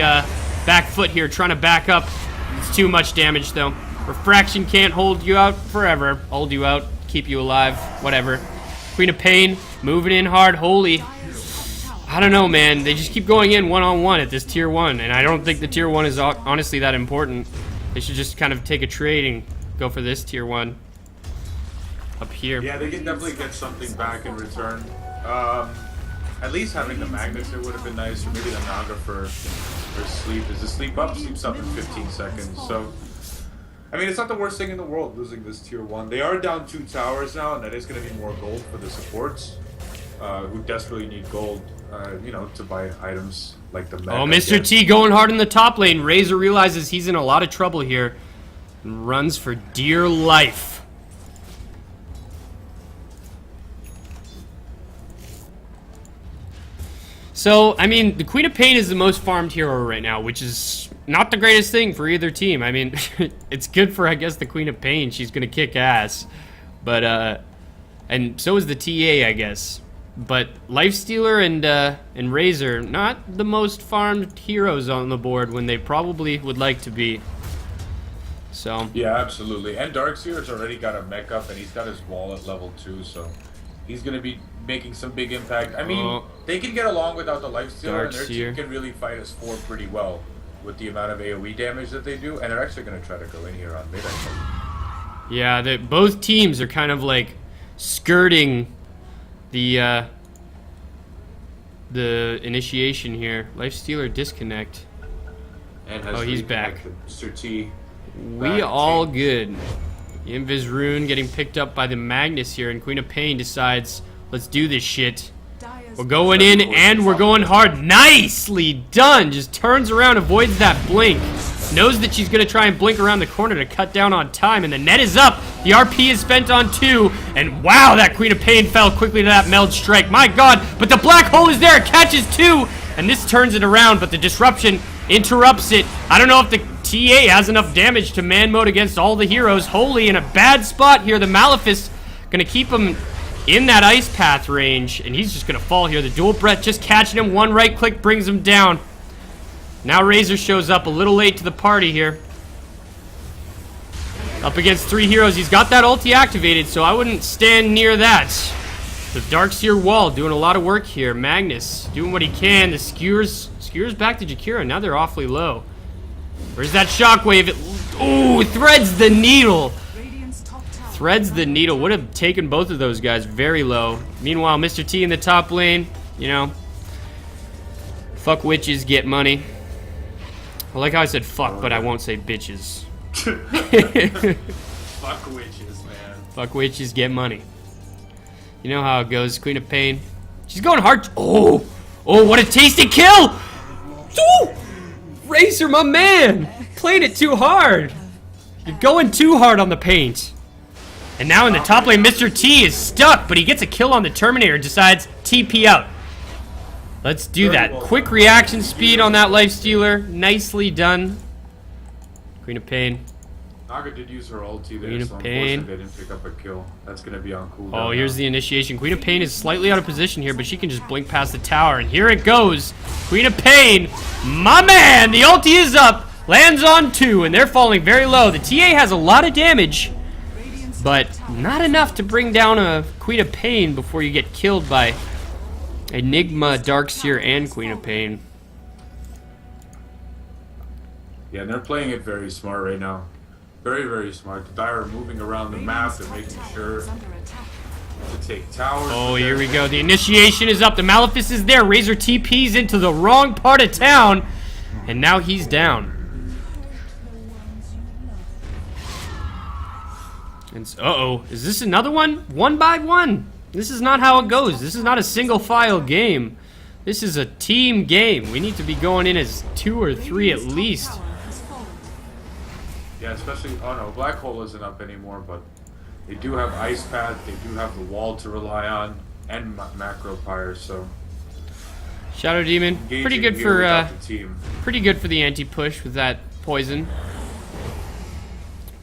back foot here, trying to back up. It's too much damage, though. Refraction can't hold you out forever. Hold you out, keep you alive, whatever. Queen of Pain, moving in hard. Holy. I don't know, man. They just keep going in one-on-one at this tier 1, and I don't think the tier 1 is honestly that important. They should just kind of take a trade and go for this tier 1 up here. Yeah, they can definitely get something back in return. At least having the Magnus, it would have been nice, or maybe the Naga for sleep. Is the sleep up? Sleep's up in 15 seconds. So, I mean, it's not the worst thing in the world losing this tier 1. They are down 2 towers now, and that is going to be more gold for the supports who desperately need gold, you know, to buy items like the mech. Oh, Mr. T going hard in the top lane. Razor realizes he's in a lot of trouble here and runs for dear life. So, I mean, the Queen of Pain is the most farmed hero right now, which is not the greatest thing for either team. I mean, it's good for, I guess, the Queen of Pain. She's going to kick ass. But, and so is the TA, I guess. But Lifestealer and Razor, not the most farmed heroes on the board when they probably would like to be. So. Yeah, absolutely. And Darkseer's already got a mech up, and he's got his wall at level 2, so he's going to be making some big impact. I mean, they can get along without the Lifestealer, and their team can really fight us 4 pretty well with the amount of AoE damage that they do, and they're actually going to try to go in here on mid, I think. Yeah, both teams are kind of like skirting the initiation here. Lifestealer disconnect. And oh, he's back. Mr. T. We all good. The Invis Rune getting picked up by the Magnus here, and Queen of Pain decides, let's do this shit. We're going in, and we're going hard. Nicely done! Just turns around, avoids that blink. Knows that she's going to try and blink around the corner to cut down on time, and the net is up. The RP is spent on 2, and wow, that Queen of Pain fell quickly to that meld strike. My god, but the black hole is there. It catches 2, and this turns it around, but the disruption interrupts it. I don't know if the TA has enough damage to man mode against all the heroes. Holy, in a bad spot here. The Malefice going to keep him in that ice path range, and he's just going to fall here. The dual breath just catching him. One right click brings him down. Now Razor shows up a little late to the party here. Up against 3 heroes. He's got that ulti activated, so I wouldn't stand near that. The Darkseer wall doing a lot of work here. Magnus doing what he can. The skewers back to Jakiro. Now they're awfully low. Where's that shockwave? Ooh, threads the needle. Threads the needle. Would have taken both of those guys very low. Meanwhile, Mr. T in the top lane, you know, fuck witches, get money. I like how I said fuck, but I won't say bitches. Fuck witches, man. Fuck witches, get money. You know how it goes. Queen of Pain. She's going hard. Oh, what a tasty kill! Ooh! Razor, my man! Played it too hard. You're going too hard on the paint. And now in the top lane, Mr. T is stuck, but he gets a kill on the Terminator, decides TP out. Let's do that. Quick reaction speed on that Lifestealer. Nicely done. Queen of Pain. Naga did use her ulti there, Queen of so Pain. unfortunately they didn't pick up a kill. That's going to be on cooldown. Oh, here's the initiation. Queen of Pain is slightly out of position here, but she can just blink past the tower. And here it goes. Queen of Pain. My man! The ulti is up. Lands on 2, and they're falling very low. The TA has a lot of damage, but not enough to bring down a Queen of Pain before you get killed by Enigma, Darkseer, and Queen of Pain. Yeah, and they're playing it very smart right now. Very, very smart. The Dire are moving around the map and making sure Is under attack. to take towers. Oh, here we go. The initiation is up. The Malefice is there. Razor TP's into the wrong part of town. And now he's down. And uh-oh. Is this another one? 1 by 1. This is not how it goes. This is not a single file game. This is a team game. We need to be going in as 2 or 3 at Radiant's top least. tower has fallen. Yeah, especially. Oh no, Black Hole isn't up anymore, but they do have Ice Path. They do have the wall to rely on and Macro Pyre. So Shadow Demon. engaging Pretty good here for without the team. pretty good for the anti-push with that poison.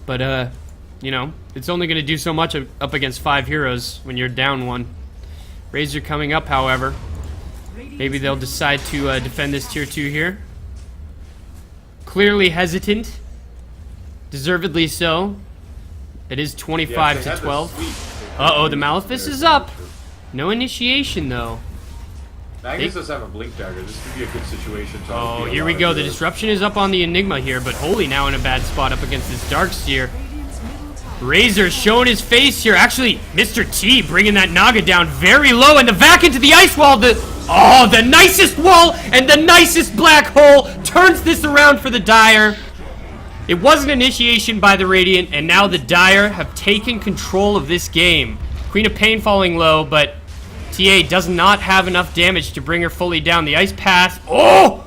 But you know, it's only going to do so much up against 5 heroes when you're down 1. Razor coming up, however. Maybe they'll decide to defend this tier 2 here. Clearly hesitant. Deservedly so. It is 25 to 12. Uh-oh, the Malefice is up. No initiation, though. Magnus does have a Blink Dagger. This could be a good situation. To Oh, be a here lot we of go. The heroes. disruption is up on the Enigma here, but Holy now in a bad spot up against this Darkseer. Radiant's middle tower. Razor showing his face here. Actually, Mr. T bringing that Naga down very low, and the vac into the ice wall. The nicest wall and the nicest black hole turns this around for the Dire. It was an initiation by the Radiant, and now the Dire have taken control of this game. Queen of Pain falling low, but TA does not have enough damage to bring her fully down. The ice path. Oh!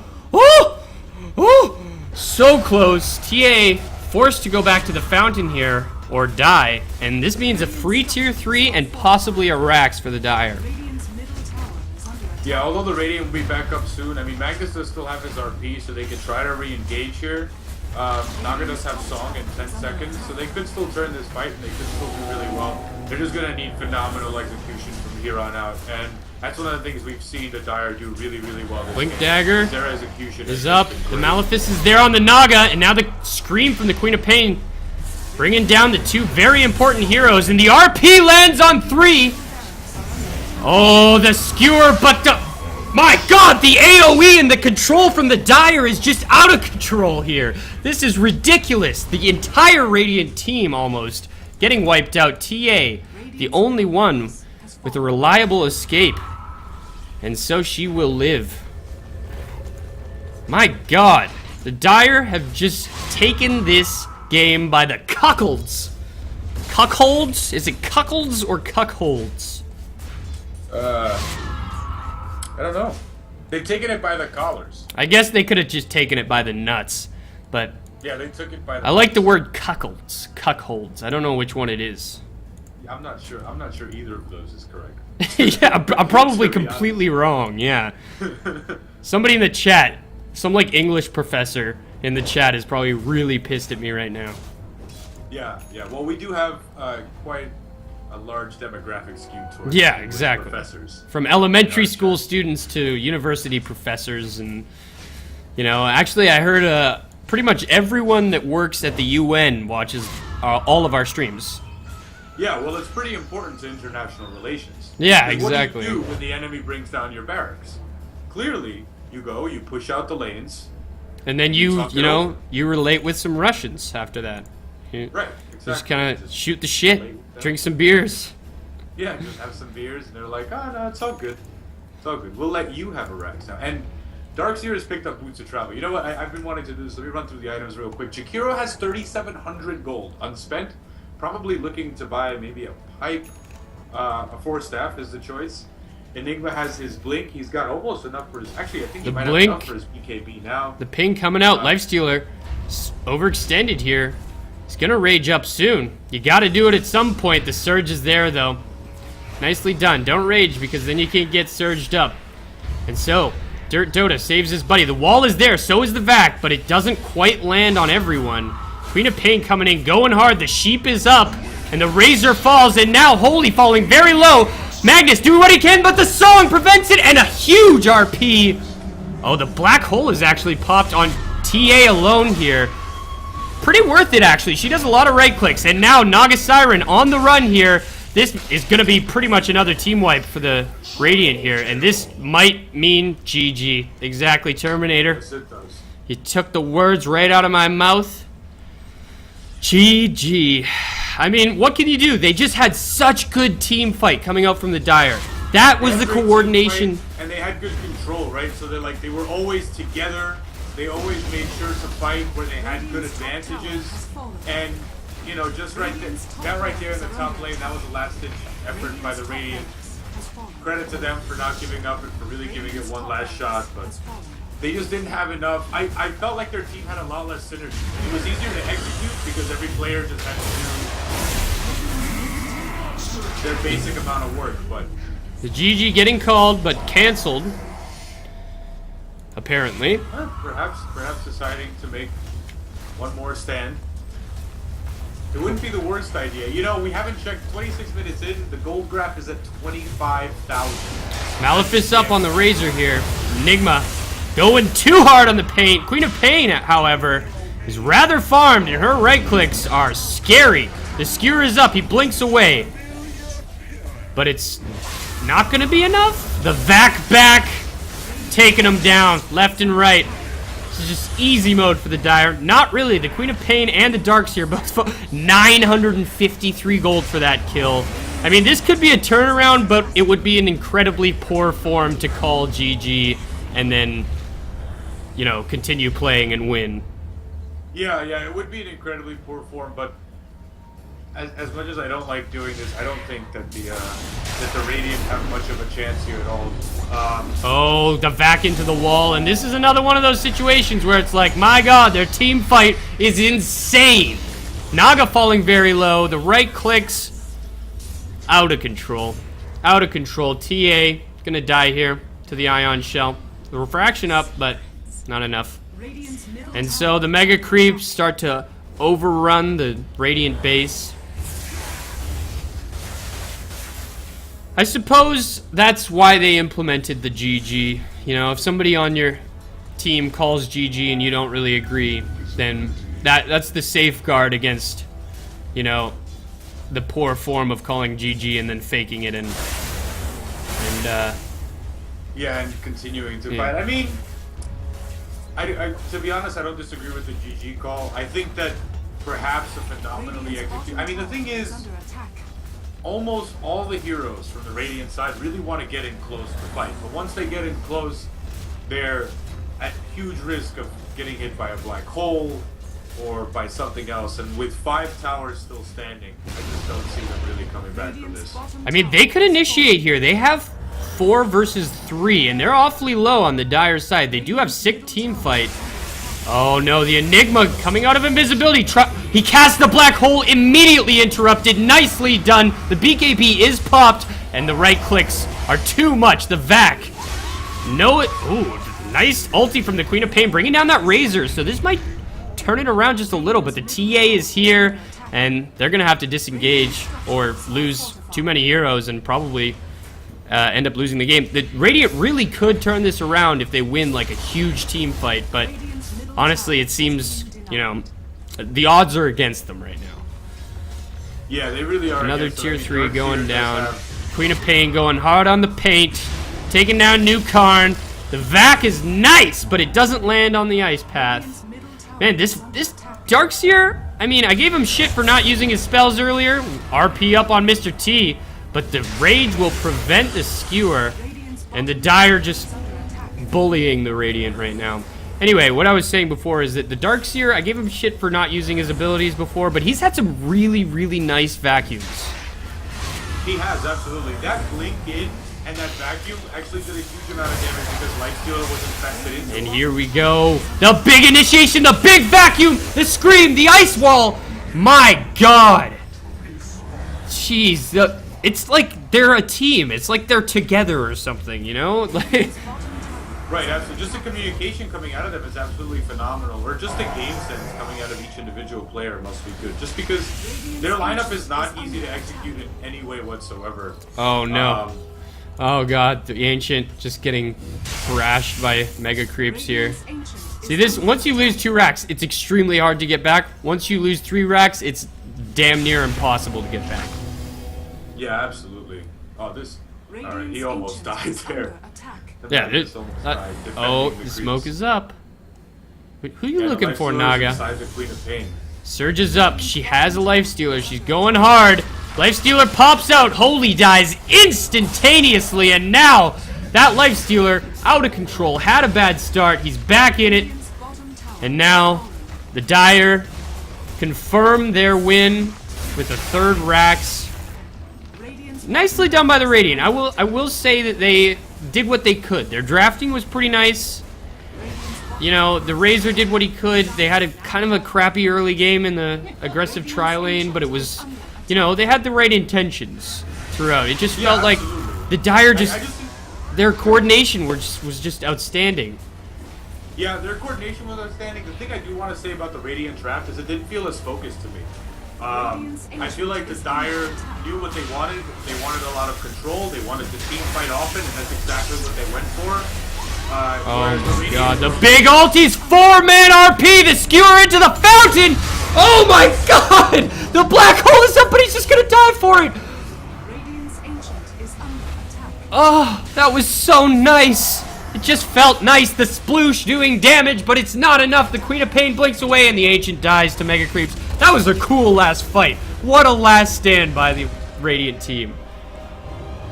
So close. TA forced to go back to the fountain here or die, and this means a free tier 3 and possibly a Rax for the Dire. Radiant's middle tower is under attack. Yeah, although the Radiant will be back up soon. I mean, Magnus does still have his RP, so they can try to re-engage here. Naga does have Song in 10 seconds, so they could still turn this fight, and they could still do really well. They're just gonna need phenomenal execution from here on out, and that's one of the things we've seen the Dire do really, really well this Blink game. Dagger Their execution is has up. been The great. Malefice is there on the Naga, and now the scream from the Queen of Pain bringing down the 2 very important heroes, and the RP lands on 3. Oh, the skewer, but my God, the AoE and the control from the Dire is just out of control here. This is ridiculous. The entire Radiant team almost getting wiped out. TA, the only one with a reliable escape, and so she will live. My God, the Dire have just taken this game by the cuckolds. Cuckolds? Is it cuckolds or cuckolds? I don't know. They've taken it by the collars. I guess they could have just taken it by the nuts, but Yeah, they took it by the I like the word cuckolds. Cuckolds. I don't know which one it is. I'm not sure. I'm not sure either of those is correct. Yeah, I'm probably To be completely wrong. Yeah. Somebody in the chat, some like English professor in the chat is probably really pissed at me right now. Yeah, yeah. Well, we do have quite a large demographic skew towards Yeah, English exactly. professors. From elementary In our school chat. students to university professors, and you know, actually I heard pretty much everyone that works at the UN watches all of our streams. Yeah, well, it's pretty important to international relations. Yeah, Like, exactly. What do you do when the enemy brings down your barracks? Clearly, you go, you push out the lanes. And then talk you it know, over. you relate with some Russians after that. You Right, exactly. just kind of Just shoot the relate shit, with them. drink some beers. Yeah, just have some beers, and they're like, oh, no, it's all good. It's all good. We'll let you have a Rex now. And Darkseer has picked up Boots of Travel. You know what? I've been wanting to do this. Let me run through the items real quick. Jakiro has 3,700 gold unspent. Probably looking to buy maybe a pipe. A 4-staff is the choice. Enigma has his Blink. He's got almost enough for his... Actually, I think he The might Blink. have enough for his BKB now. The ping coming out, Lifestealer, overextended here. He's gonna rage up soon. You gotta do it at some point. The surge is there though. Nicely done. Don't rage because then you can't get surged up. And so, Dirt Dota saves his buddy. The wall is there, so is the vac, but it doesn't quite land on everyone. Queen of Pain coming in, going hard. The sheep is up, and the Razor falls, and now Holy falling very low. Magnus doing what he can, but the song prevents it, and a huge RP. Oh, the black hole is actually popped on TA alone here. Pretty worth it, actually. She does a lot of right clicks, and now Naga Siren on the run here. This is going to be pretty much another team wipe for the Radiant here, and this might mean GG. Exactly, Terminator. Yes, it does. You took the words right out of my mouth. GG. I mean, what can you do? They just had such good team fight coming out from the Dire. That was the coordination. And they had good control, right? So they were always together. They always made sure to fight where they had good advantages. And, you know, just right there, that right there in the top lane, that was a last-ditch effort by the Radiant. Credit to them for not giving up and for really giving it one last shot, but they just didn't have enough. I felt like their team had a lot less synergy. It was easier to execute because every player just had to do their basic amount of work, but... The GG getting called, but canceled. Apparently. Perhaps deciding to make one more stand. It wouldn't be the worst idea. You know, we haven't checked 26 minutes in. The gold graph is at 25,000. Malefic's up on the Razor here. Enigma going too hard on the paint. Queen of Pain, however, is rather farmed, and her right clicks are scary. The skewer is up. He blinks away. But it's not going to be enough. The vac back taking him down left and right. This is just easy mode for the Dire. Not really. The Queen of Pain and the Darkseer both 953 gold for that kill. I mean, this could be a turnaround, but it would be an incredibly poor form to call GG and then, you know, continue playing and win. Yeah, it would be an incredibly poor form, but as much as I don't like doing this, I don't think that the Radiant have much of a chance here at all. Oh, the vac into the wall, and this is another one of those situations where it's like, my god, their team fight is insane. Naga falling very low, the right clicks out of control. Out of control. TA gonna die here to the Ion Shell. The refraction up, but not enough. And so the Mega Creeps start to overrun the Radiant base. I suppose that's why they implemented the GG. You know, if somebody on your team calls GG and you don't really agree, then that's the safeguard against, you know, the poor form of calling GG and then faking it and yeah, and continuing to fight. I mean, I to be honest, I don't disagree with the GG call. I think that perhaps a phenomenally executed. I mean, the thing is, almost all the heroes from the Radiant side really want to get in close to fight, but once they get in close, they're at huge risk of getting hit by a black hole or by something else, and with 5 towers still standing, I just don't see them really coming back from this. I mean, they could initiate here. They have 4 versus 3, and they're awfully low on the Dire side. They do have sick team fight. Oh no, the Enigma coming out of invisibility. He cast the black hole, immediately interrupted. Nicely done. The BKB is popped, and the right clicks are too much. The vac. No, ooh, nice ulti from the Queen of Pain, bringing down that Razor. So this might turn it around just a little, but the TA is here, and they're gonna have to disengage or lose too many heroes and probably end up losing the game. The Radiant really could turn this around if they win like a huge team fight, but honestly, it seems, you know, the odds are against them right now. Yeah, they really are. Another tier 3 going down. Queen of Pain going hard on the paint. Taking down New Karn. The vac is nice, but it doesn't land on the ice path. Man, this Darkseer, I mean, I gave him shit for not using his spells earlier. RP up on Mr. T, but the Rage will prevent the skewer. And the Dire just bullying the Radiant right now. Anyway, what I was saying before is that the Darkseer, I gave him shit for not using his abilities before, but he's had some really, really nice vacuums. He has, absolutely. That blink in and that vacuum actually did a huge amount of damage because Lightstealer was infested into And here we go. The big initiation, the big vacuum, the scream, the ice wall. My god. Jeez, it's like they're a team. It's like they're together or something, you know? Like... Right, absolutely. Just the communication coming out of them is absolutely phenomenal. Or just the game sense coming out of each individual player must be good. Just because their lineup is not easy to execute in any way whatsoever. Oh no. Oh god, the Ancient just getting thrashed by Mega Creeps here. See this, once you lose 2 racks, it's extremely hard to get back. Once you lose 3 racks, it's damn near impossible to get back. Yeah, absolutely. Oh, this... Alright, he almost died there. Yeah, oh, the smoke is up. Who are you looking for, Naga? Inside the Queen of Pain. Surges up. She has a Lifestealer. She's going hard. Lifestealer pops out. Holy dies instantaneously. And now that Lifestealer out of control. Had a bad start. He's back in it. Radiant's bottom tower. And now the Dire confirm their win with a third Rax. Radiant's Nicely done by the Radiant. I will say that they did what they could. Their drafting was pretty nice. You know, the Razor did what he could. They had a kind of a crappy early game in the aggressive tri lane, but it was, you know, they had the right intentions throughout. It just felt like the Dire just, their coordination was just outstanding. Yeah, their coordination was outstanding. The thing I do want to say about the Radiant draft is it didn't feel as focused to me. I feel like the Dire knew what they wanted. They wanted a lot of control. They wanted the team fight often, and that's exactly what they went for. Oh my god, the big ulti's 4-man RP, the skewer into the fountain! Oh my god! The black hole is up, but he's just gonna die for it! Radiant's ancient is under attack. Oh, that was so nice! It just felt nice, the sploosh doing damage, but it's not enough. The Queen of Pain blinks away and the Ancient dies to Mega Creeps. That was a cool last fight. What a last stand by the Radiant team.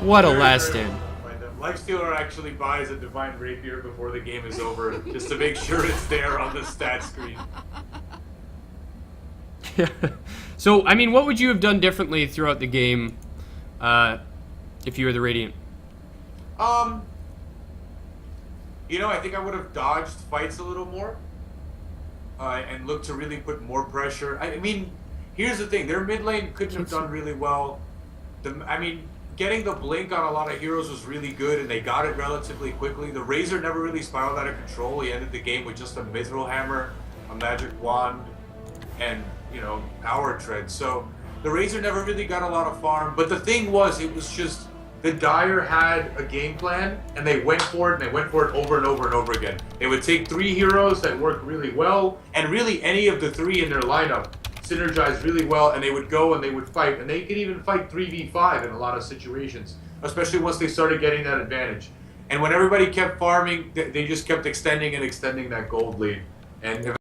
What a last stand. Lifestealer actually buys a Divine Rapier before the game is over, just to make sure it's there on the stat screen. So, I mean, what would you have done differently throughout the game if you were the Radiant? You know, I think I would have dodged fights a little more and looked to really put more pressure. I mean, here's the thing. Their mid lane couldn't have done really well. Getting the blink on a lot of heroes was really good, and they got it relatively quickly. The Razor never really spiraled out of control. He ended the game with just a Mithril Hammer, a Magic Wand, and, you know, Power Tread. So the Razor never really got a lot of farm. But the thing was, it was just the Dire had a game plan, and they went for it, and they went for it over and over and over again. They would take 3 heroes that worked really well, and really any of the 3 in their lineup synergized really well, and they would go and they would fight, and they could even fight 3v5 in a lot of situations, especially once they started getting that advantage. And when everybody kept farming, they just kept extending and extending that gold lead. And